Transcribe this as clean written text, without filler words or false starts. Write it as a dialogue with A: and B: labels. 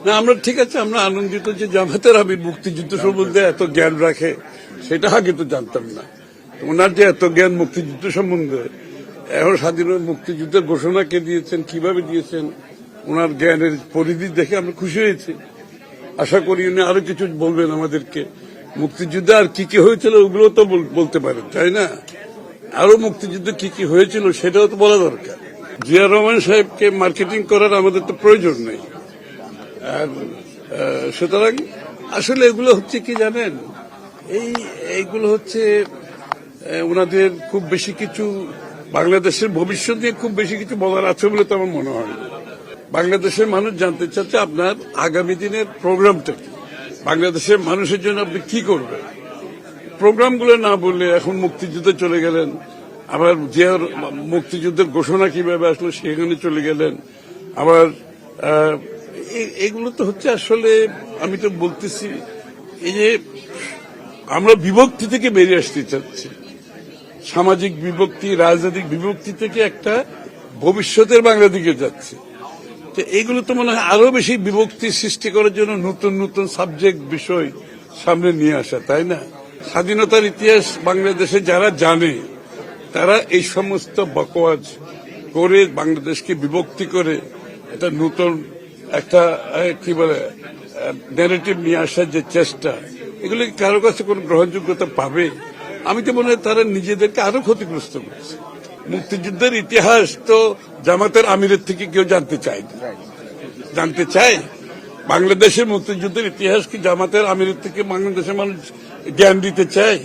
A: না, আমরা ঠিক আছে, আমরা আনন্দিত যে জামাতের আমির মুক্তিযুদ্ধ সম্বন্ধে এত জ্ঞান রাখে, সেটা আগে তো জানতাম না। ওনার যে এত জ্ঞান মুক্তিযুদ্ধ সম্বন্ধে, এখন স্বাধীন মুক্তিযুদ্ধের ঘোষণা কে দিয়েছেন, কিভাবে দিয়েছেন, ওনার জ্ঞানের পরিধি দেখে আমরা খুশি হয়েছি। আশা করি উনি আরো কিছু বলবেন আমাদেরকে। মুক্তিযুদ্ধে আর কি কি হয়েছিল ওগুলো তো বলতে পারেন, তাই না? আরো মুক্তিযুদ্ধে কি কি হয়েছিল সেটাও তো বলা দরকার। জিয়া রহমান সাহেবকে মার্কেটিং করার আমাদের তো প্রয়োজন নেই। আর সুতরাং আসলে এগুলো হচ্ছে কি জানেন, এইগুলো হচ্ছে ওনাদের খুব বেশি কিছু বাংলাদেশের ভবিষ্যৎ নিয়ে খুব বেশি কিছু বলার আছে বলে তো আমার মনে হয় না। বাংলাদেশের মানুষ জানতে চাচ্ছে আপনার আগামী দিনের প্রোগ্রামটা কি, বাংলাদেশের মানুষের জন্য আপনি কি করবেন। প্রোগ্রামগুলো না বললে এখন মুক্তিযুদ্ধে চলে গেলেন, আবার জিয়ার মুক্তিযুদ্ধের ঘোষণা কিভাবে আসলো সেখানে চলে গেলেন, আবার এগুলো তো হচ্ছে আসলে আমি তো বলতেছি এই যে আমরা বিভক্তি থেকে বেরিয়ে আসতে চাচ্ছি, সামাজিক বিভক্তি, রাজনৈতিক বিভক্তি থেকে একটা ভবিষ্যতের বাংলা দিকে যাচ্ছে। তো এইগুলো তো মনে হয় আরো বেশি বিভক্তি সৃষ্টি করার জন্য নতুন নতুন সাবজেক্ট বিষয় সামনে নিয়ে আসা, তাই না? স্বাধীনতার ইতিহাস বাংলাদেশে যারা জানে তারা এই সমস্ত বকওয়াজ করে বাংলাদেশকে বিভক্তি করে এটা নতুন একটা কি বলে ন্যারেটিভ নিয়ে আসার যে চেষ্টা, এগুলো কারো কাছে কোন গ্রহণযোগ্যতা পাবে? আমি তো মনে হয় তারা নিজেদেরকে আরো ক্ষতিগ্রস্ত করছে। মুক্তিযুদ্ধের ইতিহাস তো জামাতের আমিরের থেকে কেউ জানতে চায় না। জানতে চায় বাংলাদেশের মুক্তিযুদ্ধের ইতিহাস কি জামাতের আমিরের থেকে বাংলাদেশের মানুষ জ্ঞান দিতে চায়?